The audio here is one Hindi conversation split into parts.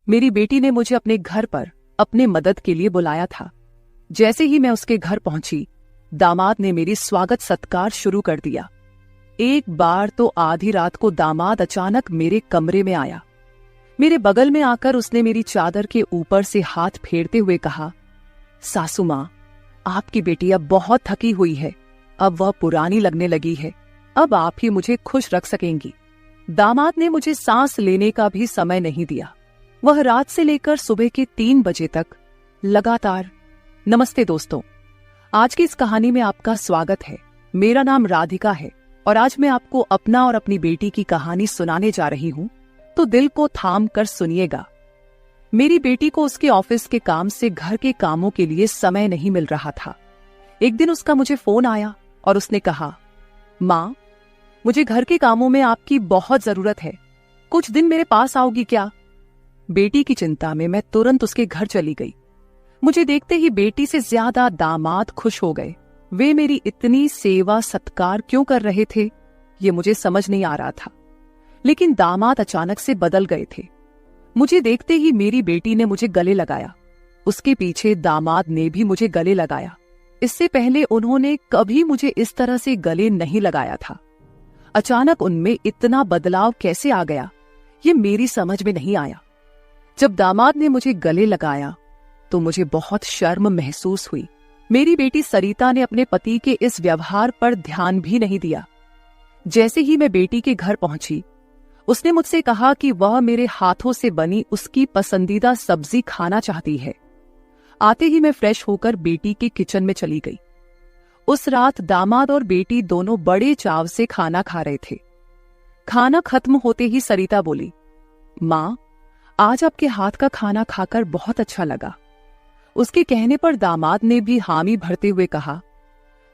मेरी बेटी ने मुझे अपने घर पर अपने मदद के लिए बुलाया था। जैसे ही मैं उसके घर पहुंची, दामाद ने मेरी स्वागत सत्कार शुरू कर दिया। एक बार तो आधी रात को दामाद अचानक मेरे कमरे में आया। मेरे बगल में आकर उसने मेरी चादर के ऊपर से हाथ फेरते हुए कहा, सासू माँ, आपकी बेटी अब बहुत थकी हुई है, अब वह पुरानी लगने लगी है, अब आप ही मुझे खुश रख सकेंगी। दामाद ने मुझे सांस लेने का भी समय नहीं दिया। वह रात से लेकर सुबह के 3 बजे तक लगातार। नमस्ते दोस्तों, आज की इस कहानी में आपका स्वागत है। मेरा नाम राधिका है और आज मैं आपको अपना और अपनी बेटी की कहानी सुनाने जा रही हूँ, तो दिल को थाम कर सुनिएगा। मेरी बेटी को उसके ऑफिस के काम से घर के कामों के लिए समय नहीं मिल रहा था। एक दिन उसका मुझे फोन आया और उसने कहा, माँ, मुझे घर के कामों में आपकी बहुत जरूरत है, कुछ दिन मेरे पास आओगी क्या? बेटी की चिंता में मैं तुरंत उसके घर चली गई। मुझे देखते ही बेटी से ज्यादा दामाद खुश हो गए। वे मेरी इतनी सेवा सत्कार क्यों कर रहे थे, ये मुझे समझ नहीं आ रहा था। लेकिन दामाद अचानक से बदल गए थे। मुझे देखते ही मेरी बेटी ने मुझे गले लगाया। उसके पीछे दामाद ने भी मुझे गले लगाया। इससे पहले उन्होंने कभी मुझे इस तरह से गले नहीं लगाया था। अचानक उनमें इतना बदलाव कैसे आ गया, ये मेरी समझ में नहीं आया। जब दामाद ने मुझे गले लगाया तो मुझे बहुत शर्म महसूस हुई। मेरी बेटी सरिता ने अपने पति के इस व्यवहार पर ध्यान भी नहीं दिया। जैसे ही मैं बेटी के घर पहुंची, उसने मुझसे कहा कि वह मेरे हाथों से बनी उसकी पसंदीदा सब्जी खाना चाहती है। आते ही मैं फ्रेश होकर बेटी के किचन में चली गई। उस रात दामाद और बेटी दोनों बड़े चाव से खाना खा रहे थे। खाना खत्म होते ही सरिता बोली, माँ, आज आपके हाथ का खाना खाकर बहुत अच्छा लगा। उसके कहने पर दामाद ने भी हामी भरते हुए कहा,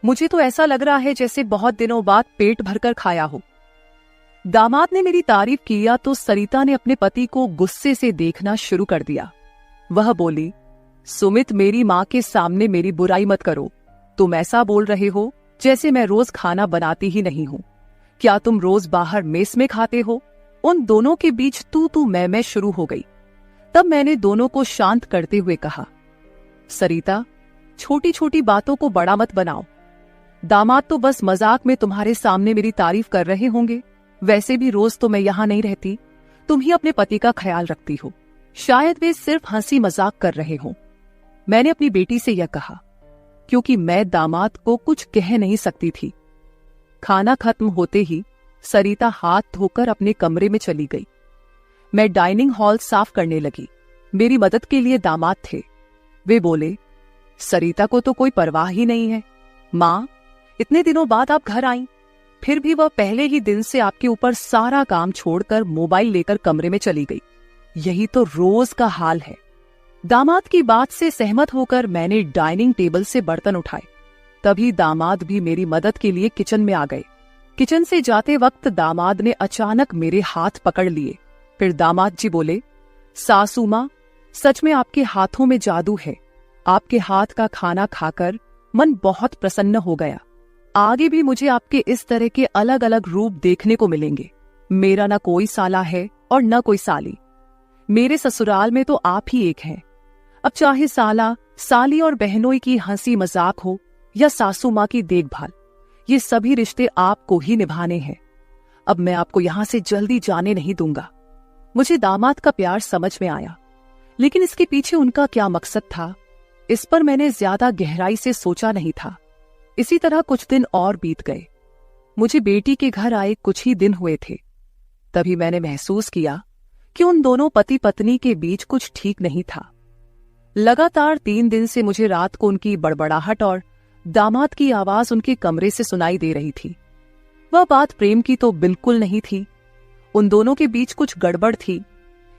मुझे तो ऐसा लग रहा है जैसे बहुत दिनों बाद पेट भरकर खाया हो। दामाद ने मेरी तारीफ किया तो सरिता ने अपने पति को गुस्से से देखना शुरू कर दिया। वह बोली, सुमित, मेरी माँ के सामने मेरी बुराई मत करो। तुम ऐसा बोल रहे हो जैसे मैं रोज खाना बनाती ही नहीं हूँ। क्या तुम रोज बाहर मेस में खाते हो? उन दोनों के बीच तू मैं शुरू हो गई। तब मैंने दोनों को शांत करते हुए कहा, सरिता, छोटी छोटी बातों को बड़ा मत बनाओ। दामाद तो बस मजाक में तुम्हारे सामने मेरी तारीफ कर रहे होंगे। वैसे भी रोज तो मैं यहाँ नहीं रहती, तुम ही अपने पति का ख्याल रखती हो। शायद वे सिर्फ हंसी मजाक कर रहे हों। मैंने अपनी बेटी से यह कहा क्योंकि मैं दामाद को कुछ कह नहीं सकती थी। खाना खत्म होते ही सरिता हाथ धोकर अपने कमरे में चली गई। मैं डाइनिंग हॉल साफ करने लगी। मेरी मदद के लिए दामाद थे। वे बोले, सरिता को तो कोई परवाह ही नहीं है। माँ, इतने दिनों बाद आप घर आईं, फिर भी वह पहले ही दिन से आपके ऊपर सारा काम छोड़कर मोबाइल लेकर कमरे में चली गई। यही तो रोज का हाल है। दामाद की बात से सहमत होकर मैंने डाइनिंग टेबल से बर्तन उठाए। तभी दामाद भी मेरी मदद के लिए किचन में आ गए। किचन से जाते वक्त दामाद ने अचानक मेरे हाथ पकड़ लिए। फिर दामाद जी बोले, सासू माँ, सच में आपके हाथों में जादू है। आपके हाथ का खाना खाकर मन बहुत प्रसन्न हो गया। आगे भी मुझे आपके इस तरह के अलग अलग रूप देखने को मिलेंगे। मेरा न कोई साला है और न कोई साली। मेरे ससुराल में तो आप ही एक हैं। अब चाहे साला, साली और बहनोई की हंसी मजाक हो या सासू माँ की देखभाल, ये सभी रिश्ते आपको ही निभाने हैं। अब मैं आपको यहां से जल्दी जाने नहीं दूंगा। मुझे दामाद का प्यार समझ में आया, लेकिन इसके पीछे उनका क्या मकसद था, इस पर मैंने ज्यादा गहराई से सोचा नहीं था। इसी तरह कुछ दिन और बीत गए। मुझे बेटी के घर आए कुछ ही दिन हुए थे। तभी मैंने महसूस किया कि उन दोनों पति पत्नी के बीच कुछ ठीक नहीं था। लगातार 3 दिन से मुझे रात को उनकी बड़बड़ाहट और दामाद की आवाज उनके कमरे से सुनाई दे रही थी। वह बात प्रेम की तो बिल्कुल नहीं थी। उन दोनों के बीच कुछ गड़बड़ थी,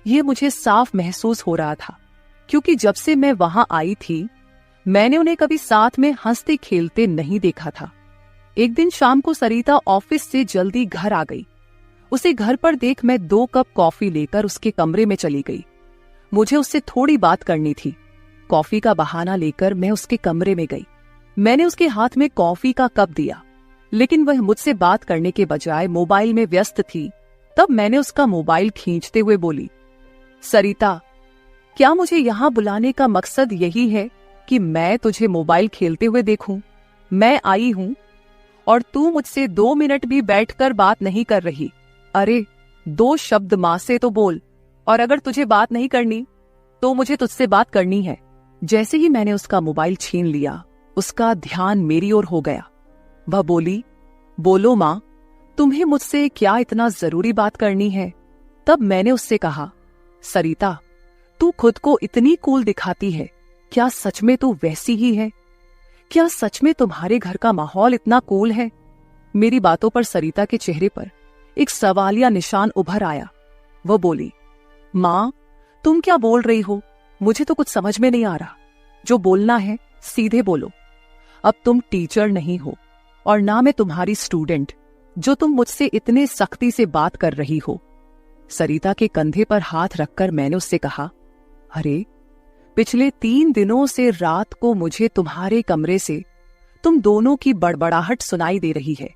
ये मुझे साफ महसूस हो रहा था, क्योंकि जब से मैं वहां आई थी मैंने उन्हें कभी साथ में हंसते खेलते नहीं देखा था। एक दिन शाम को सरिता ऑफिस से जल्दी घर आ गई। उसे घर पर देख मैं 2 कप कॉफी लेकर उसके कमरे में चली गई। मुझे उससे थोड़ी बात करनी थी। कॉफी का बहाना लेकर मैं उसके कमरे में गई। मैंने उसके हाथ में कॉफी का कप दिया, लेकिन वह मुझसे बात करने के बजाय मोबाइल में व्यस्त थी। तब मैंने उसका मोबाइल खींचते हुए बोली, सरिता, क्या मुझे यहाँ बुलाने का मकसद यही है कि मैं तुझे मोबाइल खेलते हुए देखूं? मैं आई हूं और तू मुझसे 2 मिनट भी बैठकर बात नहीं कर रही। अरे 2 शब्द मां से तो बोल, और अगर तुझे बात नहीं करनी तो मुझे तुझसे बात करनी है। जैसे ही मैंने उसका मोबाइल छीन लिया, उसका ध्यान मेरी ओर हो गया। वह बोली, बोलो मां, तुम्हें मुझसे क्या इतना जरूरी बात करनी है? तब मैंने उससे कहा, सरिता, तू खुद को इतनी कूल दिखाती है, क्या सच में तू वैसी ही है? क्या सच में तुम्हारे घर का माहौल इतना कूल है? मेरी बातों पर सरिता के चेहरे पर एक सवालिया निशान उभर आया। वह बोली, मां, तुम क्या बोल रही हो? मुझे तो कुछ समझ में नहीं आ रहा। जो बोलना है सीधे बोलो। अब तुम टीचर नहीं हो और ना मैं तुम्हारी स्टूडेंट, जो तुम मुझसे इतने सख्ती से बात कर रही हो। सरिता के कंधे पर हाथ रखकर मैंने उससे कहा, अरे पिछले 3 दिनों से रात को मुझे तुम्हारे कमरे से तुम दोनों की बड़बड़ाहट सुनाई दे रही है।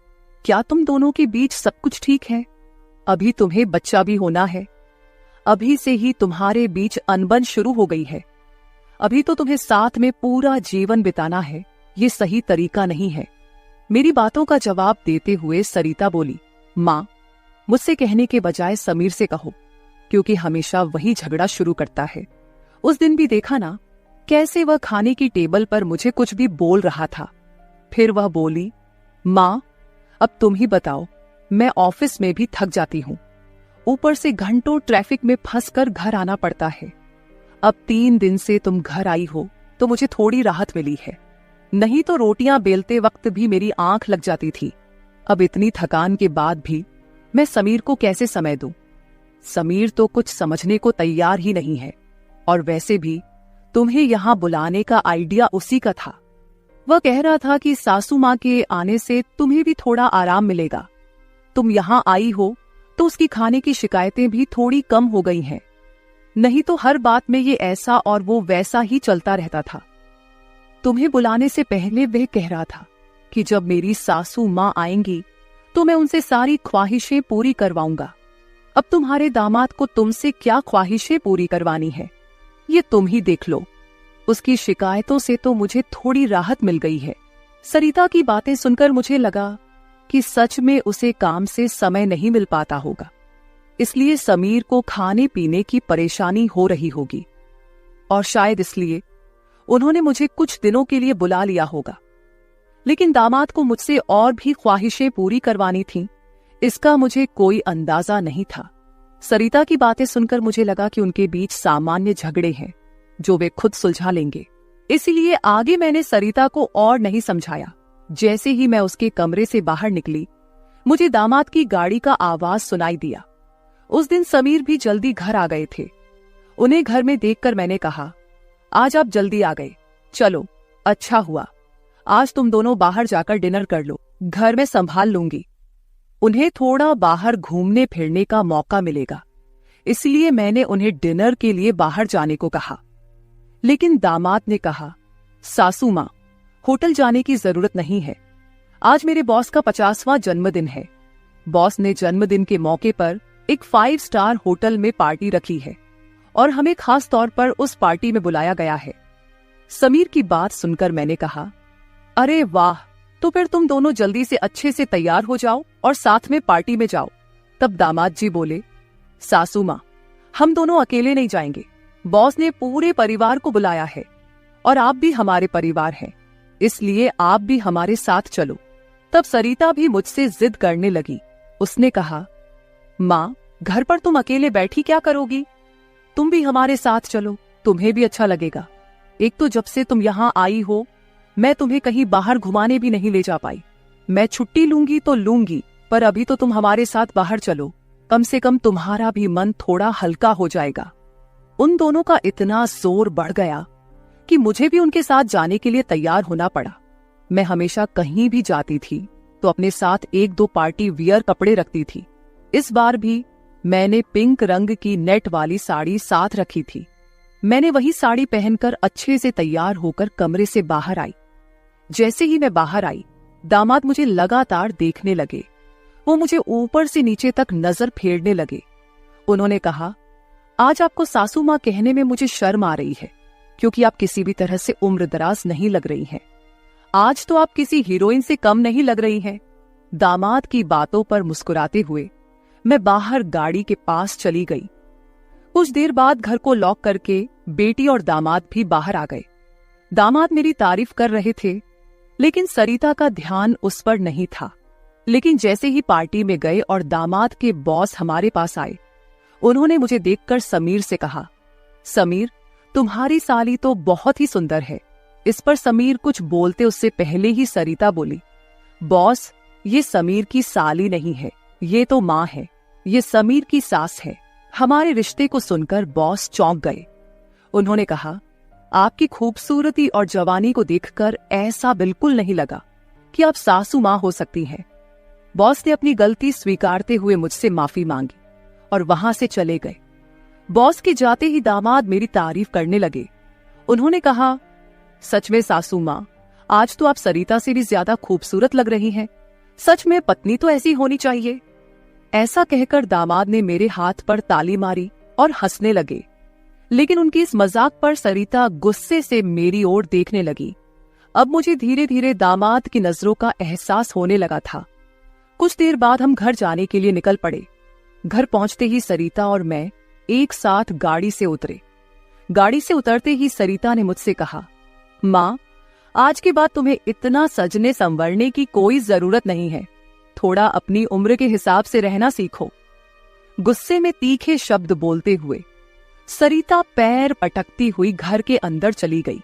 क्या तुम दोनों के बीच सब कुछ ठीक है? अभी तुम्हें बच्चा भी होना है। अभी से ही तुम्हारे बीच अनबन शुरू हो गई है। अभी तो तुम्हें साथ में पूरा जीवन बिताना है। ये सही तरीका नहीं है। मेरी बातों का जवाब देते हुए सरिता बोली, मां, मुझसे कहने के बजाय समीर से कहो, क्योंकि हमेशा वही झगड़ा शुरू करता है। उस दिन भी देखा ना, कैसे वह खाने की टेबल पर मुझे कुछ भी बोल रहा था। फिर वह बोली, मां, अब तुम ही बताओ, मैं ऑफिस में भी थक जाती हूं। ऊपर से घंटों ट्रैफिक में फंसकर घर आना पड़ता है। अब 3 दिन से तुम घर आई हो तो मुझे थोड़ी राहत मिली है, नहीं तो रोटियां बेलते वक्त भी मेरी आंख लग जाती थी। अब इतनी थकान के बाद भी मैं समीर को कैसे समय दूं? समीर तो कुछ समझने को तैयार ही नहीं है। और वैसे भी तुम्हें यहां बुलाने का आइडिया उसी का था। वह कह रहा था कि सासू मां के आने से तुम्हें भी थोड़ा आराम मिलेगा। तुम यहां आई हो तो उसकी खाने की शिकायतें भी थोड़ी कम हो गई हैं। नहीं तो हर बात में ये ऐसा और वो वैसा ही चलता रहता था। तुम्हें बुलाने से पहले वह कह रहा था कि जब मेरी सासू मां आएंगी तो मैं उनसे सारी ख्वाहिशें पूरी करवाऊंगा। अब तुम्हारे दामाद को तुमसे क्या ख्वाहिशें पूरी करवानी है, ये तुम ही देख लो। उसकी शिकायतों से तो मुझे थोड़ी राहत मिल गई है। सरिता की बातें सुनकर मुझे लगा कि सच में उसे काम से समय नहीं मिल पाता होगा, इसलिए समीर को खाने पीने की परेशानी हो रही होगी, और शायद इसलिए उन्होंने मुझे कुछ दिनों के लिए बुला लिया होगा। लेकिन दामाद को मुझसे और भी ख्वाहिशें पूरी करवानी थीं, इसका मुझे कोई अंदाजा नहीं था। सरिता की बातें सुनकर मुझे लगा कि उनके बीच सामान्य झगड़े हैं जो वे खुद सुलझा लेंगे। इसीलिए आगे मैंने सरिता को और नहीं समझाया। जैसे ही मैं उसके कमरे से बाहर निकली, मुझे दामाद की गाड़ी का आवाज सुनाई दिया। उस दिन समीर भी जल्दी घर आ गए थे। उन्हें घर में देखकर मैंने कहा, आज आप जल्दी आ गए, चलो अच्छा हुआ। आज तुम दोनों बाहर जाकर डिनर कर लो, घर में संभाल लूंगी। उन्हें थोड़ा बाहर घूमने फिरने का मौका मिलेगा, इसलिए मैंने उन्हें डिनर के लिए बाहर जाने को कहा। लेकिन दामाद ने कहा, सासू मां, होटल जाने की जरूरत नहीं है। आज मेरे बॉस का 50वां जन्मदिन है। बॉस ने जन्मदिन के मौके पर एक 5 स्टार होटल में पार्टी रखी है और हमें खास तौर पर उस पार्टी में बुलाया गया है। समीर की बात सुनकर मैंने कहा, अरे वाह, तो फिर तुम दोनों जल्दी से अच्छे से तैयार हो जाओ और साथ में पार्टी में जाओ। तब दामाद जी बोले, सासू मां, हम दोनों अकेले नहीं जाएंगे। बॉस ने पूरे परिवार को बुलाया है और आप भी हमारे परिवार हैं, इसलिए आप भी हमारे साथ चलो। तब सरिता भी मुझसे जिद करने लगी। उसने कहा, मां, घर पर तुम अकेले बैठी क्या करोगी? तुम भी हमारे साथ चलो, तुम्हें भी अच्छा लगेगा। एक तो जब से तुम यहाँ आई हो, मैं तुम्हें कहीं बाहर घुमाने भी नहीं ले जा पाई। मैं छुट्टी लूंगी तो लूंगी, पर अभी तो तुम हमारे साथ बाहर चलो, कम से कम तुम्हारा भी मन थोड़ा हल्का हो जाएगा। उन दोनों का इतना जोर बढ़ गया कि मुझे भी उनके साथ जाने के लिए तैयार होना पड़ा। मैं हमेशा कहीं भी जाती थी तो अपने साथ 1-2 पार्टी वियर कपड़े रखती थी। इस बार भी मैंने पिंक रंग की नेट वाली साड़ी साथ रखी थी। मैंने वही साड़ी पहनकर अच्छे से तैयार होकर कमरे से बाहर आई। जैसे ही मैं बाहर आई, दामाद मुझे लगातार देखने लगे। वो मुझे ऊपर से नीचे तक नजर फेरने लगे। उन्होंने कहा, आज आपको सासू माँ कहने में मुझे शर्म आ रही है, क्योंकि आप किसी भी तरह से उम्रदराज नहीं लग रही हैं। आज तो आप किसी हीरोइन से कम नहीं लग रही हैं। दामाद की बातों पर मुस्कुराते हुए मैं बाहर गाड़ी के पास चली गई। कुछ देर बाद घर को लॉक करके बेटी और दामाद भी बाहर आ गए। दामाद मेरी तारीफ कर रहे थे, लेकिन सरिता का ध्यान उस पर नहीं था। लेकिन जैसे ही पार्टी में गए और दामाद के बॉस हमारे पास आए, उन्होंने मुझे देखकर समीर से कहा, समीर, तुम्हारी साली तो बहुत ही सुंदर है। इस पर समीर कुछ बोलते उससे पहले ही सरिता बोली, बॉस, ये समीर की साली नहीं है, ये तो माँ है, ये समीर की सास है। हमारे रिश्ते को सुनकर बॉस चौंक गए। उन्होंने कहा, आपकी खूबसूरती और जवानी को देखकर ऐसा बिल्कुल नहीं लगा कि आप सासू माँ हो सकती हैं। बॉस ने अपनी गलती स्वीकारते हुए मुझसे माफी मांगी और वहां से चले गए। बॉस के जाते ही दामाद मेरी तारीफ करने लगे। उन्होंने कहा, सच में सासू माँ, आज तो आप सरिता से भी ज्यादा खूबसूरत लग रही हैं। सच में पत्नी तो ऐसी होनी चाहिए। ऐसा कहकर दामाद ने मेरे हाथ पर ताली मारी और हंसने लगे। लेकिन उनकी इस मजाक पर सरिता गुस्से से मेरी ओर देखने लगी। अब मुझे धीरे धीरे दामाद की नजरों का एहसास होने लगा था। कुछ देर बाद हम घर जाने के लिए निकल पड़े। घर पहुंचते ही सरिता और मैं एक साथ गाड़ी से उतरे। गाड़ी से उतरते ही सरिता ने मुझसे कहा, माँ, आज के बाद तुम्हें इतना सजने संवरने की कोई जरूरत नहीं है। थोड़ा अपनी उम्र के हिसाब से रहना सीखो। गुस्से में तीखे शब्द बोलते हुए सरिता पैर पटकती हुई घर के अंदर चली गई।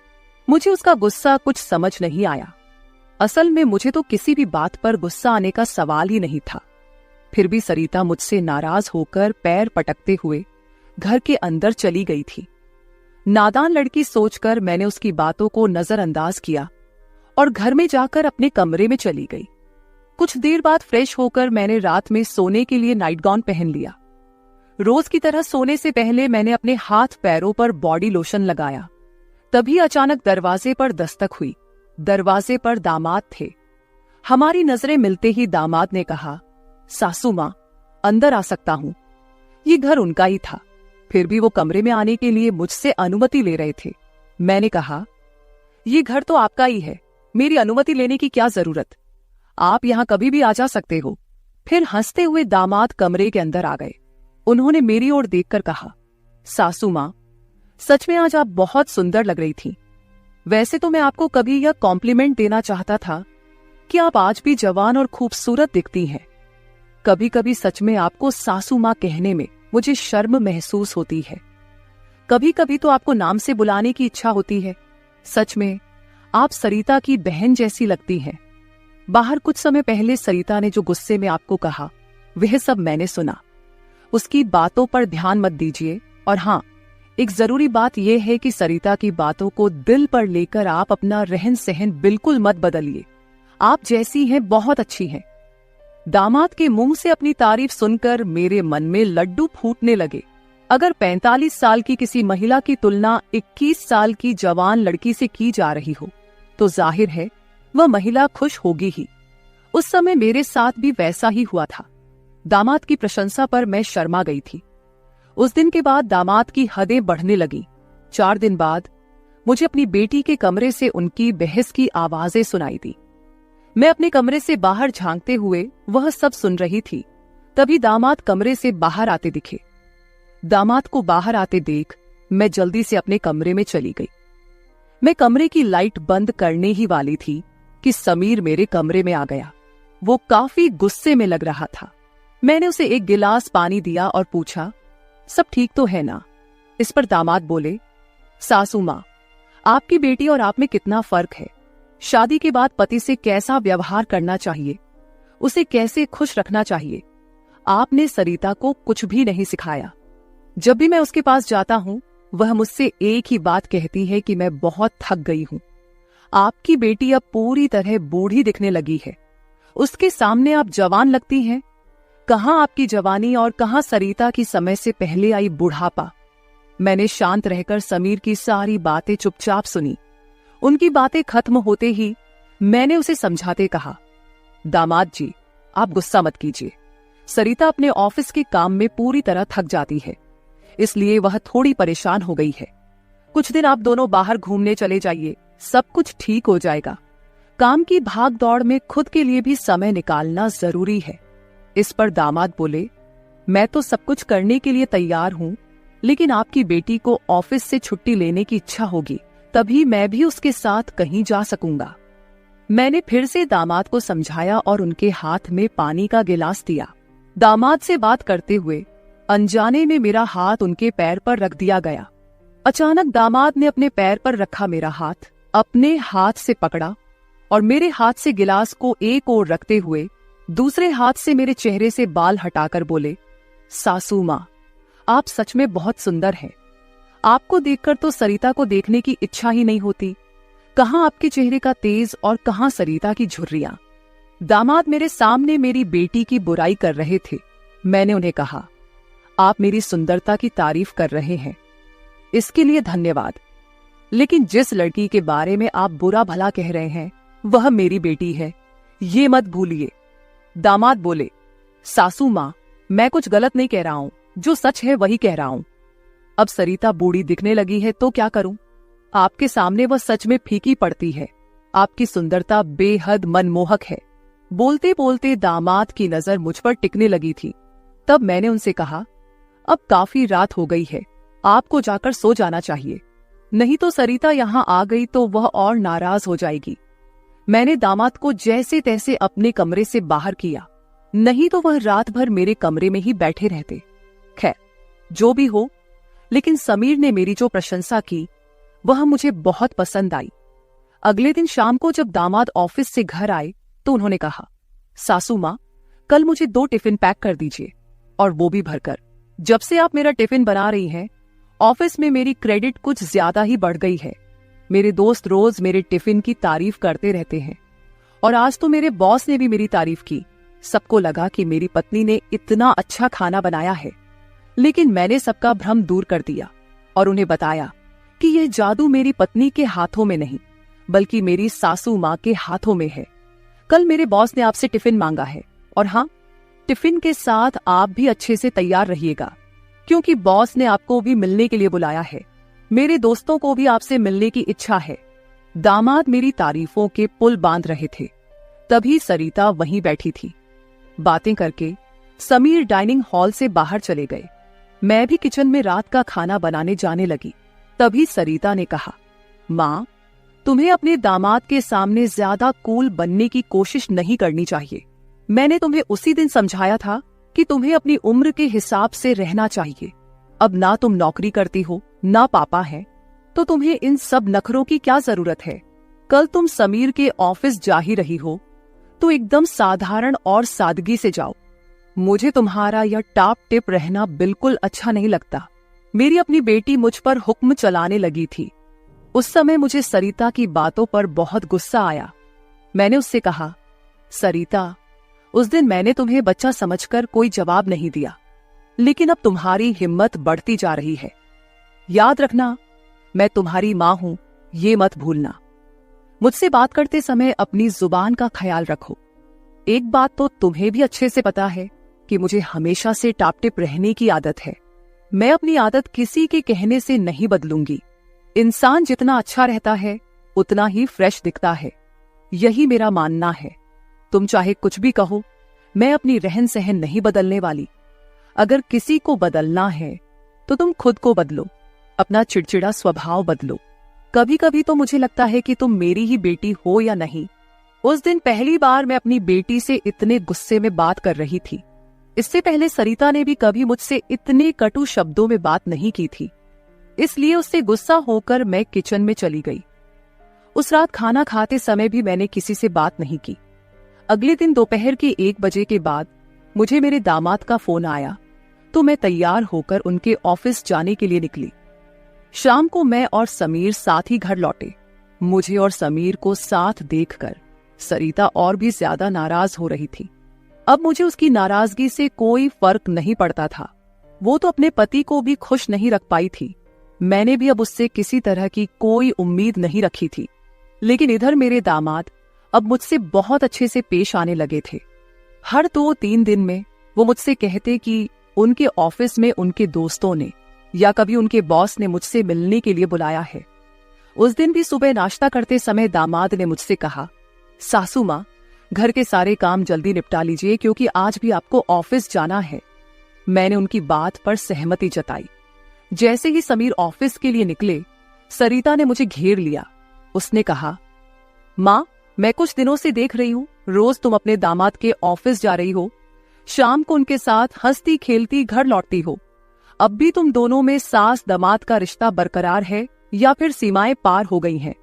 मुझे उसका गुस्सा कुछ समझ नहीं आया। असल में मुझे तो किसी भी बात पर गुस्सा आने का सवाल ही नहीं था। फिर भी सरिता मुझसे नाराज होकर पैर पटकते हुए घर के अंदर चली गई थी। नादान लड़की सोचकर मैंने उसकी बातों को नजरअंदाज किया और घर में जाकर अपने कमरे में चली गई। कुछ देर बाद फ्रेश होकर मैंने रात में सोने के लिए नाइट गाउन पहन लिया। रोज की तरह सोने से पहले मैंने अपने हाथ पैरों पर बॉडी लोशन लगाया। तभी अचानक दरवाजे पर दस्तक हुई। दरवाजे पर दामाद थे। हमारी नजरें मिलते ही दामाद ने कहा, सासू माँ, अंदर आ सकता हूं। ये घर उनका ही था, फिर भी वो कमरे में आने के लिए मुझसे अनुमति ले रहे थे। मैंने कहा, ये घर तो आपका ही है, मेरी अनुमति लेने की क्या जरूरत, आप यहां कभी भी आ जा सकते हो। फिर हंसते हुए दामाद कमरे के अंदर आ गए। उन्होंने मेरी ओर देखकर कहा, सासू माँ, सच में आज आप बहुत सुंदर लग रही थी। वैसे तो मैं आपको कभी यह कॉम्प्लीमेंट देना चाहता था कि आप आज भी जवान और खूबसूरत दिखती हैं। कभी कभी सच में आपको सासू माँ कहने में मुझे शर्म महसूस होती है। कभी कभी तो आपको नाम से बुलाने की इच्छा होती है। सच में आप सरिता की बहन जैसी लगती हैं। बाहर कुछ समय पहले सरिता ने जो गुस्से में आपको कहा, वह सब मैंने सुना। उसकी बातों पर ध्यान मत दीजिए। और हाँ, एक जरूरी बात यह है कि सरिता की बातों को दिल पर लेकर आप अपना रहन सहन बिल्कुल मत बदलिए। आप जैसी हैं बहुत अच्छी हैं। दामाद के मुंह से अपनी तारीफ सुनकर मेरे मन में लड्डू फूटने लगे। अगर 45 साल की किसी महिला की तुलना 21 साल की जवान लड़की से की जा रही हो, तो जाहिर है वह महिला खुश होगी ही। उस समय मेरे साथ भी वैसा ही हुआ था। दामाद की प्रशंसा पर मैं शर्मा गई थी। उस दिन के बाद दामाद की हदें बढ़ने लगी। 4 दिन बाद मुझे अपनी बेटी के कमरे से उनकी बहस की आवाजें सुनाई दी। मैं अपने कमरे से बाहर झांकते हुए वह सब सुन रही थी। तभी दामाद कमरे से बाहर आते दिखे। दामाद को बाहर आते देख मैं जल्दी से अपने कमरे में चली गई। मैं कमरे की लाइट बंद करने ही वाली थी कि समीर मेरे कमरे में आ गया। वो काफी गुस्से में लग रहा था। मैंने उसे एक गिलास पानी दिया और पूछा, सब ठीक तो है ना? इस पर दामाद बोले, सासू माँ, आपकी बेटी और आप में कितना फर्क है। शादी के बाद पति से कैसा व्यवहार करना चाहिए, उसे कैसे खुश रखना चाहिए, आपने सरिता को कुछ भी नहीं सिखाया। जब भी मैं उसके पास जाता हूं, वह मुझसे एक ही बात कहती है कि मैं बहुत थक गई हूं। आपकी बेटी अब पूरी तरह बूढ़ी दिखने लगी है। उसके सामने आप जवान लगती हैं। कहां आपकी जवानी और कहां सरिता की समय से पहले आई बुढ़ापा। मैंने शांत रहकर समीर की सारी बातें चुपचाप सुनी। उनकी बातें खत्म होते ही मैंने उसे समझाते कहा, दामाद जी, आप गुस्सा मत कीजिए। सरिता अपने ऑफिस के काम में पूरी तरह थक जाती है, इसलिए वह थोड़ी परेशान हो गई है। कुछ दिन आप दोनों बाहर घूमने चले जाइए, सब कुछ ठीक हो जाएगा। काम की भाग दौड़ में खुद के लिए भी समय निकालना जरूरी है। इस पर दामाद बोले, मैं तो सब कुछ करने के लिए तैयार हूँ, लेकिन आपकी बेटी को ऑफिस से छुट्टी लेने की इच्छा होगी, तभी मैं भी उसके साथ कहीं जा सकूंगा। मैंने फिर से दामाद को समझाया और उनके हाथ में पानी का गिलास दिया। दामाद से बात करते हुए अनजाने में मेरा हाथ उनके पैर पर रख दिया गया। अचानक दामाद ने अपने पैर पर रखा मेरा हाथ अपने हाथ से पकड़ा और मेरे हाथ से गिलास को एक ओर रखते हुए दूसरे हाथ से मेरे चेहरे से बाल हटाकर बोले, सासू माँ, आप सच में बहुत सुंदर हैं। आपको देखकर तो सरिता को देखने की इच्छा ही नहीं होती। कहाँ आपके चेहरे का तेज और कहाँ सरिता की झुर्रियां। दामाद मेरे सामने मेरी बेटी की बुराई कर रहे थे। मैंने उन्हें कहा, आप मेरी सुंदरता की तारीफ कर रहे हैं, इसके लिए धन्यवाद, लेकिन जिस लड़की के बारे में आप बुरा भला कह रहे हैं वह मेरी बेटी है, ये मत भूलिए। दामाद बोले, सासू माँ, मैं कुछ गलत नहीं कह रहा हूं, जो सच है वही कह रहा हूं। अब सरिता बूढ़ी दिखने लगी है तो क्या करूं? आपके सामने वह सच में फीकी पड़ती है। आपकी सुंदरता बेहद मनमोहक है। बोलते बोलते दामाद की नजर मुझ पर टिकने लगी थी। तब मैंने उनसे कहा, अब काफी रात हो गई है, आपको जाकर सो जाना चाहिए, नहीं तो सरिता यहाँ आ गई तो वह और नाराज हो जाएगी। मैंने दामाद को जैसे तैसे अपने कमरे से बाहर किया, नहीं तो वह रात भर मेरे कमरे में ही बैठे रहते। खैर, जो भी हो, लेकिन समीर ने मेरी जो प्रशंसा की वह मुझे बहुत पसंद आई। अगले दिन शाम को जब दामाद ऑफिस से घर आए तो उन्होंने कहा, सासू माँ, कल मुझे 2 टिफिन पैक कर दीजिए, और वो भी भरकर। जब से आप मेरा टिफिन बना रही हैं, ऑफिस में मेरी क्रेडिट कुछ ज्यादा ही बढ़ गई है। मेरे दोस्त रोज मेरे टिफिन की तारीफ करते रहते हैं, और आज तो मेरे बॉस ने भी मेरी तारीफ की। सबको लगा कि मेरी पत्नी ने इतना अच्छा खाना बनाया है, लेकिन मैंने सबका भ्रम दूर कर दिया और उन्हें बताया कि यह जादू मेरी पत्नी के हाथों में नहीं, बल्कि मेरी सासू माँ के हाथों में है। कल मेरे बॉस ने आपसे टिफिन मांगा है, और हाँ, टिफिन के साथ आप भी अच्छे से तैयार रहिएगा, क्योंकि बॉस ने आपको भी मिलने के लिए बुलाया है। मेरे दोस्तों को भी आपसे मिलने की इच्छा है। दामाद मेरी तारीफों के पुल बांध रहे थे, तभी सरिता वहीं बैठी थी। बातें करके समीर डाइनिंग हॉल से बाहर चले गए। मैं भी किचन में रात का खाना बनाने जाने लगी। तभी सरिता ने कहा, माँ, तुम्हें अपने दामाद के सामने ज्यादा कूल बनने की कोशिश नहीं करनी चाहिए। मैंने तुम्हें उसी दिन समझाया था कि तुम्हें अपनी उम्र के हिसाब से रहना चाहिए। अब ना तुम नौकरी करती हो, ना पापा है, तो तुम्हें इन सब नखरों की क्या जरूरत है? कल तुम समीर के ऑफिस जा ही रही हो, तो एकदम साधारण और सादगी से जाओ। मुझे तुम्हारा यह टाप टिप रहना बिल्कुल अच्छा नहीं लगता। मेरी अपनी बेटी मुझ पर हुक्म चलाने लगी थी। उस समय मुझे सरिता की बातों पर बहुत गुस्सा आया। मैंने उससे कहा, सरिता, उस दिन मैंने तुम्हें बच्चा समझकर कोई जवाब नहीं दिया, लेकिन अब तुम्हारी हिम्मत बढ़ती जा रही है। याद रखना, मैं तुम्हारी माँ हूं, ये मत भूलना। मुझसे बात करते समय अपनी जुबान का ख्याल रखो। एक बात तो तुम्हें भी अच्छे से पता है कि मुझे हमेशा से टापटिप रहने की आदत है। मैं अपनी आदत किसी के कहने से नहीं बदलूंगी। इंसान जितना अच्छा रहता है उतना ही फ्रेश दिखता है, यही मेरा मानना है। तुम चाहे कुछ भी कहो, मैं अपनी रहन सहन नहीं बदलने वाली। अगर किसी को बदलना है तो तुम खुद को बदलो, अपना चिड़चिड़ा स्वभाव बदलो। कभी कभी तो मुझे लगता है कि तुम मेरी ही बेटी हो या नहीं। उस दिन पहली बार मैं अपनी बेटी से इतने गुस्से में बात कर रही थी। इससे पहले सरिता ने भी कभी मुझसे इतने कटु शब्दों में बात नहीं की थी। इसलिए उससे गुस्सा होकर मैं किचन में चली गई। उस रात खाना खाते समय भी मैंने किसी से बात नहीं की। अगले दिन दोपहर के 1 बजे के बाद मुझे मेरे दामाद का फोन आया, तो मैं तैयार होकर उनके ऑफिस जाने के लिए निकली। शाम को मैं और समीर साथ ही घर लौटे। मुझे और समीर को साथ देखकर सरिता और भी ज्यादा नाराज हो रही थी। अब मुझे उसकी नाराजगी से कोई फर्क नहीं पड़ता था। वो तो अपने पति को भी खुश नहीं रख पाई थी। मैंने भी अब उससे किसी तरह की कोई उम्मीद नहीं रखी थी। लेकिन इधर मेरे दामाद अब मुझसे बहुत अच्छे से पेश आने लगे थे। हर 2-3 दिन में वो मुझसे कहते कि उनके ऑफिस में उनके दोस्तों ने या कभी उनके बॉस ने मुझसे मिलने के लिए बुलाया है। उस दिन भी सुबह नाश्ता करते समय दामाद ने मुझसे कहा, सासू माँ, घर के सारे काम जल्दी निपटा लीजिए क्योंकि आज भी आपको ऑफिस जाना है। मैंने उनकी बात पर सहमति जताई। जैसे ही समीर ऑफिस के लिए निकले, सरिता ने मुझे घेर लिया। उसने कहा, माँ, मैं कुछ दिनों से देख रही हूँ रोज तुम अपने दामाद के ऑफिस जा रही हो, शाम को उनके साथ हंसती खेलती घर लौटती हो। अब भी तुम दोनों में सास दामाद का रिश्ता बरकरार है या फिर सीमाएं पार हो गई हैं?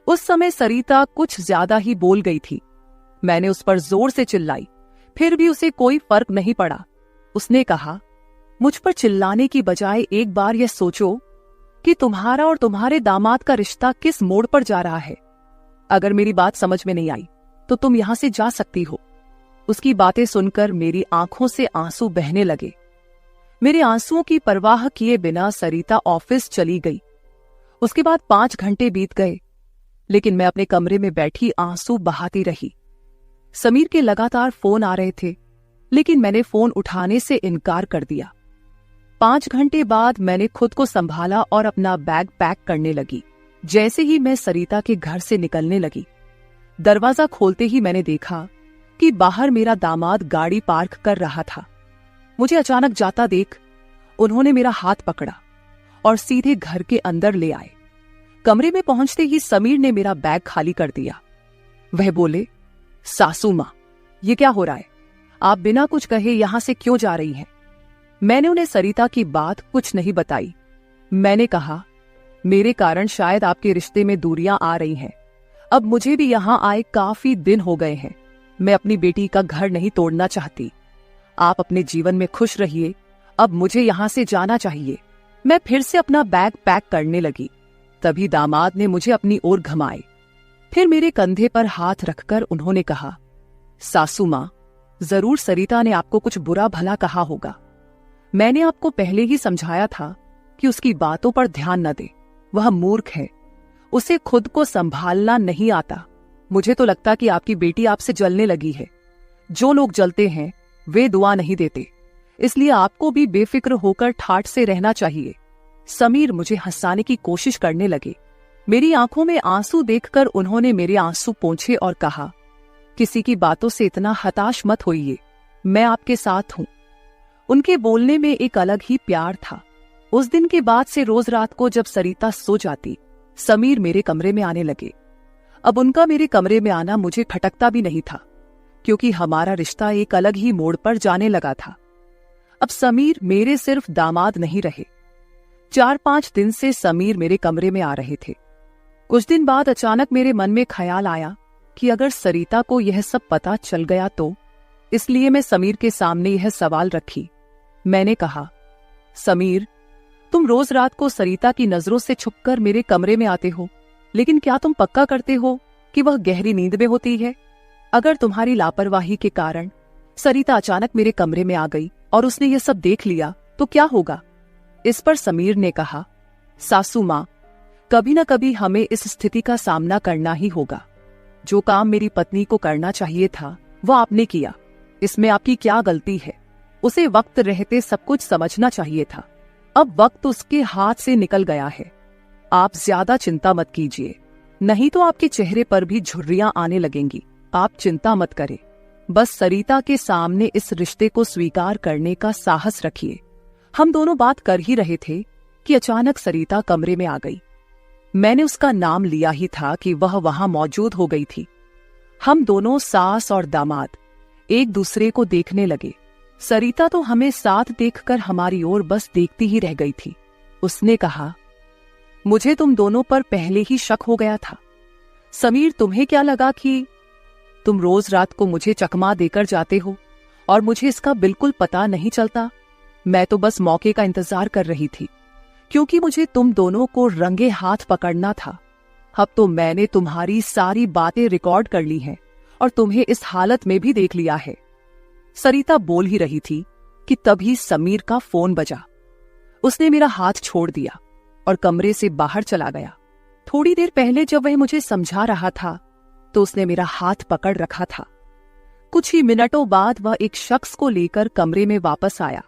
उस समय सरिता कुछ ज्यादा ही बोल गई थी। मैंने उस पर जोर से चिल्लाई, फिर भी उसे कोई फर्क नहीं पड़ा। उसने कहा, मुझ पर चिल्लाने की बजाय एक बार यह सोचो कि तुम्हारा और तुम्हारे दामाद का रिश्ता किस मोड़ पर जा रहा है। अगर मेरी बात समझ में नहीं आई तो तुम यहां से जा सकती हो। उसकी बातें सुनकर मेरी आंखों से आंसू बहने लगे। मेरे आंसुओं की परवाह किए बिना सरिता ऑफिस चली गई। उसके बाद 5 घंटे बीत गए, लेकिन मैं अपने कमरे में बैठी आंसू बहाती रही। समीर के लगातार फोन आ रहे थे, लेकिन मैंने फोन उठाने से इनकार कर दिया। 5 घंटे बाद मैंने खुद को संभाला और अपना बैग पैक करने लगी। जैसे ही मैं सरिता के घर से निकलने लगी, दरवाजा खोलते ही मैंने देखा कि बाहर मेरा दामाद गाड़ी पार्क कर रहा था। मुझे अचानक जाता देख उन्होंने मेरा हाथ पकड़ा और सीधे घर के अंदर ले आए। कमरे में पहुंचते ही समीर ने मेरा बैग खाली कर दिया। वह बोले, सासू मां, ये क्या हो रहा है? आप बिना कुछ कहे यहां से क्यों जा रही हैं? मैंने उन्हें सरिता की बात कुछ नहीं बताई। मैंने कहा, मेरे कारण शायद आपके रिश्ते में दूरियां आ रही हैं। अब मुझे भी यहां आए काफी दिन हो गए हैं। मैं अपनी बेटी का घर नहीं तोड़ना चाहती। आप अपने जीवन में खुश रहिए, अब मुझे यहां से जाना चाहिए। मैं फिर से अपना बैग पैक करने लगी। तभी दामाद ने मुझे अपनी ओर घुमाए। फिर मेरे कंधे पर हाथ रखकर उन्होंने कहा, सासू मां, जरूर सरिता ने आपको कुछ बुरा भला कहा होगा। मैंने आपको पहले ही समझाया था कि उसकी बातों पर ध्यान न दे। वह मूर्ख है, उसे खुद को संभालना नहीं आता। मुझे तो लगता कि आपकी बेटी आपसे जलने लगी है। जो लोग जलते हैं वे दुआ नहीं देते, इसलिए आपको भी बेफिक्र होकर ठाठ से रहना चाहिए। समीर मुझे हंसाने की कोशिश करने लगे। मेरी आंखों में आंसू देखकर उन्होंने मेरे आंसू पोंछे और कहा, किसी की बातों से इतना हताश मत होइए, मैं आपके साथ हूं। उनके बोलने में एक अलग ही प्यार था। उस दिन के बाद से रोज रात को जब सरिता सो जाती, समीर मेरे कमरे में आने लगे। अब उनका मेरे कमरे में आना मुझे खटकता भी नहीं था, क्योंकि हमारा रिश्ता एक अलग ही मोड़ पर जाने लगा था। अब समीर मेरे सिर्फ दामाद नहीं रहे। 4-5 दिन से समीर मेरे कमरे में आ रहे थे। कुछ दिन बाद अचानक मेरे मन में ख्याल आया कि अगर सरिता को यह सब पता चल गया तो, इसलिए मैं समीर के सामने यह सवाल रखी। मैंने कहा, समीर, तुम रोज रात को सरिता की नजरों से छुपकर मेरे कमरे में आते हो, लेकिन क्या तुम पक्का करते हो कि वह गहरी नींद में होती है? अगर तुम्हारी लापरवाही के कारण सरिता अचानक मेरे कमरे में आ गई और उसने यह सब देख लिया तो क्या होगा? इस पर समीर ने कहा, सासू मां, कभी न कभी हमें इस स्थिति का सामना करना ही होगा। जो काम मेरी पत्नी को करना चाहिए था वह आपने किया, इसमें आपकी क्या गलती है? उसे वक्त रहते सब कुछ समझना चाहिए था। अब वक्त उसके हाथ से निकल गया है। आप ज्यादा चिंता मत कीजिए, नहीं तो आपके चेहरे पर भी झुर्रियां आने लगेंगी। आप चिंता मत करें, बस सरिता के सामने इस रिश्ते को स्वीकार करने का साहस रखिए। हम दोनों बात कर ही रहे थे कि अचानक सरिता कमरे में आ गई। मैंने उसका नाम लिया ही था कि वह वहां मौजूद हो गई थी। हम दोनों सास और दामाद एक दूसरे को देखने लगे। सरिता तो हमें साथ देखकर हमारी ओर बस देखती ही रह गई थी। उसने कहा, मुझे तुम दोनों पर पहले ही शक हो गया था। समीर, तुम्हें क्या लगा कि तुम रोज रात को मुझे चकमा देकर जाते हो और मुझे इसका बिल्कुल पता नहीं चलता? मैं तो बस मौके का इंतजार कर रही थी, क्योंकि मुझे तुम दोनों को रंगे हाथ पकड़ना था। अब तो मैंने तुम्हारी सारी बातें रिकॉर्ड कर ली हैं और तुम्हें इस हालत में भी देख लिया है। सरिता बोल ही रही थी कि तभी समीर का फोन बजा। उसने मेरा हाथ छोड़ दिया और कमरे से बाहर चला गया। थोड़ी देर पहले जब वह मुझे समझा रहा था तो उसने मेरा हाथ पकड़ रखा था। कुछ ही मिनटों बाद वह एक शख्स को लेकर कमरे में वापस आया।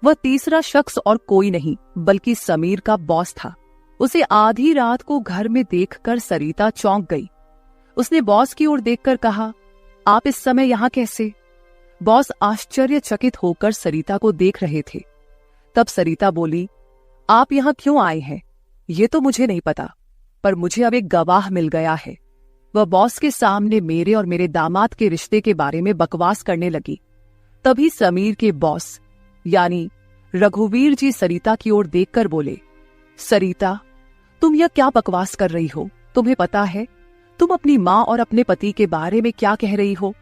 वह तीसरा शख्स और कोई नहीं बल्कि समीर का बॉस था। उसे आधी रात को घर में देखकर सरिता चौंक गई। उसने बॉस की ओर देखकर कहा, आप इस समय यहां कैसे? बॉस आश्चर्यचकित होकर सरिता को देख रहे थे। तब सरिता बोली, आप यहां क्यों आए हैं ये तो मुझे नहीं पता, पर मुझे अब एक गवाह मिल गया है। वह बॉस के सामने मेरे और मेरे दामाद के रिश्ते के बारे में बकवास करने लगी। तभी समीर के बॉस यानी रघुवीर जी सरिता की ओर देखकर बोले, सरिता, तुम यह क्या बकवास कर रही हो? तुम्हें पता है तुम अपनी माँ और अपने पति के बारे में क्या कह रही हो?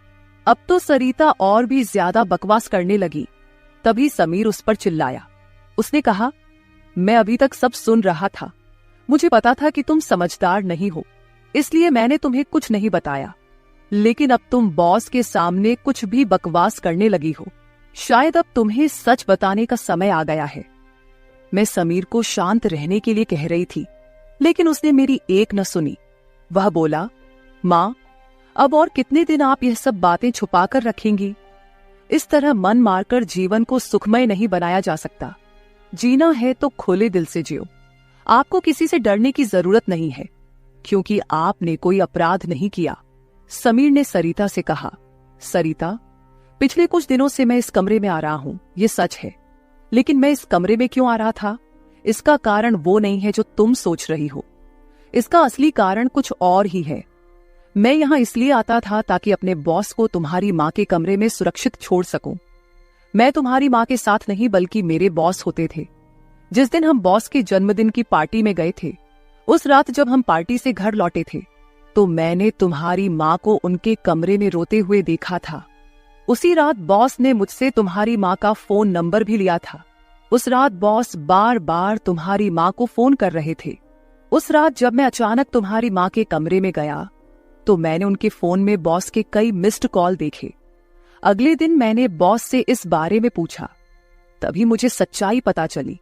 अब तो सरिता और भी ज्यादा बकवास करने लगी। तभी समीर उस पर चिल्लाया। उसने कहा, मैं अभी तक सब सुन रहा था। मुझे पता था कि तुम समझदार नहीं हो, इसलिए मैंने तुम्हें कुछ नहीं बताया, लेकिन अब तुम बॉस के सामने कुछ भी बकवास करने लगी हो। शायद अब तुम्हें सच बताने का समय आ गया है। मैं समीर को शांत रहने के लिए कह रही थी, लेकिन उसने मेरी एक न सुनी। वह बोला, माँ, अब और कितने दिन आप यह सब बातें छुपाकर रखेंगी? इस तरह मन मारकर जीवन को सुखमय नहीं बनाया जा सकता। जीना है तो खुले दिल से जियो। आपको किसी से डरने की जरूरत नहीं है, क्योंकि आपने कोई अपराध नहीं किया। समीर ने सरिता से कहा, सरिता, पिछले कुछ दिनों से मैं इस कमरे में आ रहा हूं, ये सच है, लेकिन मैं इस कमरे में क्यों आ रहा था, इसका कारण वो नहीं है जो तुम सोच रही हो। इसका असली कारण कुछ और ही है। मैं यहां इसलिए आता था ताकि अपने बॉस को तुम्हारी माँ के कमरे में सुरक्षित छोड़ सकूं। मैं तुम्हारी माँ के साथ नहीं बल्कि मेरे बॉस होते थे। जिस दिन हम बॉस के जन्मदिन की पार्टी में गए थे, उस रात जब हम पार्टी से घर लौटे थे, तो मैंने तुम्हारी माँ को उनके कमरे में रोते हुए देखा था। उसी रात बॉस ने मुझसे तुम्हारी माँ का फोन नंबर भी लिया था। उस रात बॉस बार बार तुम्हारी माँ को फोन कर रहे थे। उस रात जब मैं अचानक तुम्हारी माँ के कमरे में गया, तो मैंने उनके फोन में बॉस के कई मिस्ड कॉल देखे। अगले दिन मैंने बॉस से इस बारे में पूछा, तभी मुझे सच्चाई पता चली।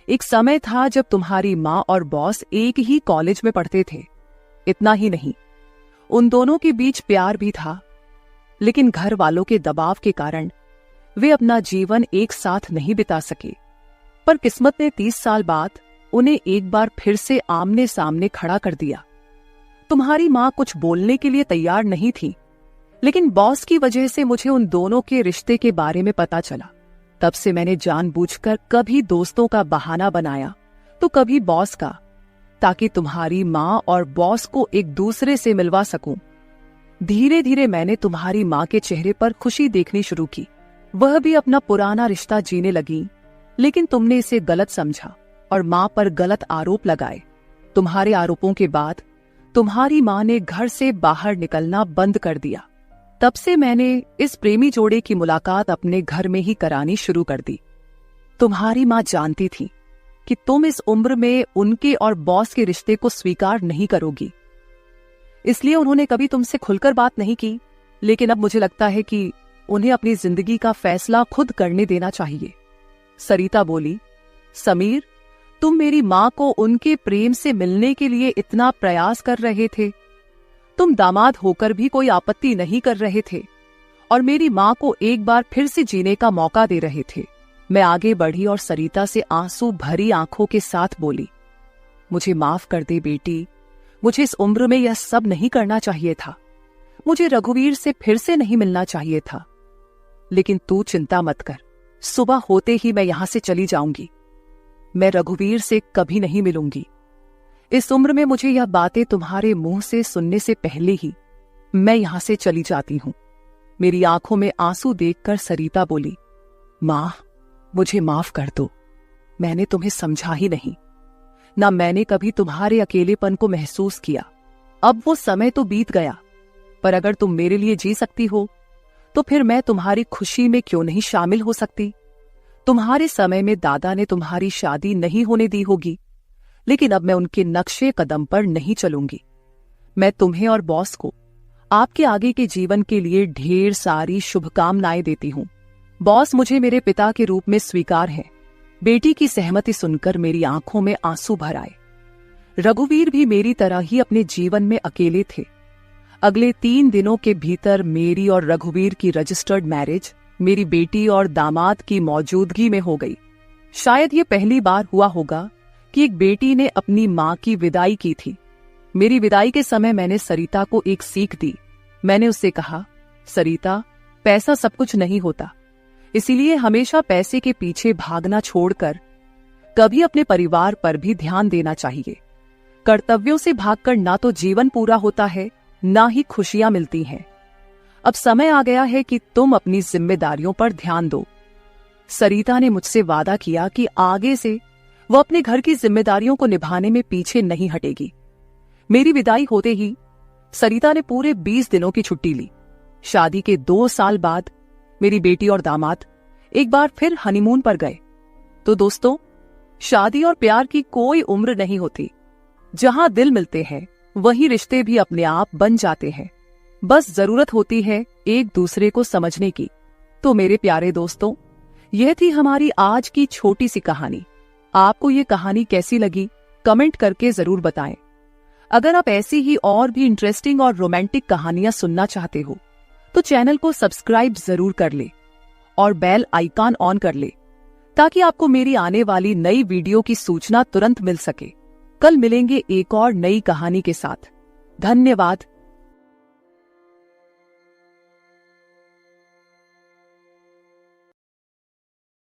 एक समय था जब तुम्हारी माँ और बॉस एक ही कॉलेज में पढ़ते थे। इतना ही नहीं, उन दोनों के बीच प्यार भी था, लेकिन घर वालों के दबाव के कारण वे अपना जीवन एक साथ नहीं बिता सके। पर किस्मत ने 30 साल बाद उन्हें एक बार फिर से आमने सामने खड़ा कर दिया। तुम्हारी माँ कुछ बोलने के लिए तैयार नहीं थी, लेकिन बॉस की वजह से मुझे उन दोनों के रिश्ते के बारे में पता चला। तब से मैंने जानबूझकर कभी दोस्तों का बहाना बनाया तो कभी बॉस का, ताकि तुम्हारी माँ और बॉस को एक दूसरे से मिलवा सकूं। धीरे धीरे मैंने तुम्हारी माँ के चेहरे पर खुशी देखनी शुरू की। वह भी अपना पुराना रिश्ता जीने लगी, लेकिन तुमने इसे गलत समझा और माँ पर गलत आरोप लगाए। तुम्हारे आरोपों के बाद तुम्हारी माँ ने घर से बाहर निकलना बंद कर दिया। तब से मैंने इस प्रेमी जोड़े की मुलाकात अपने घर में ही करानी शुरू कर दी। तुम्हारी माँ जानती थी कि तुम इस उम्र में उनके और बॉस के रिश्ते को स्वीकार नहीं करोगी, इसलिए उन्होंने कभी तुमसे खुलकर बात नहीं की। लेकिन अब मुझे लगता है कि उन्हें अपनी जिंदगी का फैसला खुद करने देना चाहिए। सरिता बोली, समीर, तुम मेरी माँ को उनके प्रेम से मिलने के लिए इतना प्रयास कर रहे थे। तुम दामाद होकर भी कोई आपत्ति नहीं कर रहे थे और मेरी माँ को एक बार फिर से जीने का मौका दे रहे थे। मैं आगे बढ़ी और सरिता से आंसू भरी आंखों के साथ बोली, मुझे माफ कर दे बेटी, मुझे इस उम्र में यह सब नहीं करना चाहिए था। मुझे रघुवीर से फिर से नहीं मिलना चाहिए था। लेकिन तू चिंता मत कर, सुबह होते ही मैं यहां से चली जाऊंगी। मैं रघुवीर से कभी नहीं मिलूंगी। इस उम्र में मुझे यह बातें तुम्हारे मुंह से सुनने से पहले ही मैं यहां से चली जाती हूं। मेरी आंखों में आंसू देखकर सरिता बोली, मां, मुझे माफ कर दो। मैंने तुम्हें समझा ही नहीं, ना मैंने कभी तुम्हारे अकेलेपन को महसूस किया। अब वो समय तो बीत गया, पर अगर तुम मेरे लिए जी सकती हो तो फिर मैं तुम्हारी खुशी में क्यों नहीं शामिल हो सकती। तुम्हारे समय में दादा ने तुम्हारी शादी नहीं होने दी होगी, लेकिन अब मैं उनके नक्शे कदम पर नहीं चलूंगी। मैं तुम्हें और बॉस को आपके आगे के जीवन के लिए ढेर सारी शुभकामनाएं देती हूं। बॉस मुझे मेरे पिता के रूप में स्वीकार है। बेटी की सहमति सुनकर मेरी आंखों में आंसू भर आए। रघुवीर भी मेरी तरह ही अपने जीवन में अकेले थे। अगले 3 दिनों के भीतर मेरी और रघुवीर की रजिस्टर्ड मैरिज मेरी बेटी और दामाद की मौजूदगी में हो गई। शायद ये पहली बार हुआ होगा कि एक बेटी ने अपनी मां की विदाई की थी। मेरी विदाई के समय मैंने सरिता को एक सीख दी। मैंने उससे कहा, सरिता, पैसा सब कुछ नहीं होता, इसीलिए हमेशा पैसे के पीछे भागना छोड़कर कभी अपने परिवार पर भी ध्यान देना चाहिए। कर्तव्यों से भागकर ना तो जीवन पूरा होता है, ना ही खुशियां मिलती हैं। अब समय आ गया है कि तुम अपनी जिम्मेदारियों पर ध्यान दो। सरिता ने मुझसे वादा किया कि आगे से वो अपने घर की जिम्मेदारियों को निभाने में पीछे नहीं हटेगी। मेरी विदाई होते ही सरिता ने पूरे 20 दिनों की छुट्टी ली। शादी के 2 साल बाद मेरी बेटी और दामाद एक बार फिर हनीमून पर गए। तो दोस्तों, शादी और प्यार की कोई उम्र नहीं होती। जहां दिल मिलते हैं वहीं रिश्ते भी अपने आप बन जाते हैं। बस जरूरत होती है एक दूसरे को समझने की। तो मेरे प्यारे दोस्तों, यह थी हमारी आज की छोटी सी कहानी। आपको ये कहानी कैसी लगी कमेंट करके जरूर बताएं। अगर आप ऐसी ही और भी इंटरेस्टिंग और रोमांटिक कहानियां सुनना चाहते हो तो चैनल को सब्सक्राइब जरूर कर ले और बेल आइकॉन ऑन कर ले, ताकि आपको मेरी आने वाली नई वीडियो की सूचना तुरंत मिल सके। कल मिलेंगे एक और नई कहानी के साथ। धन्यवाद।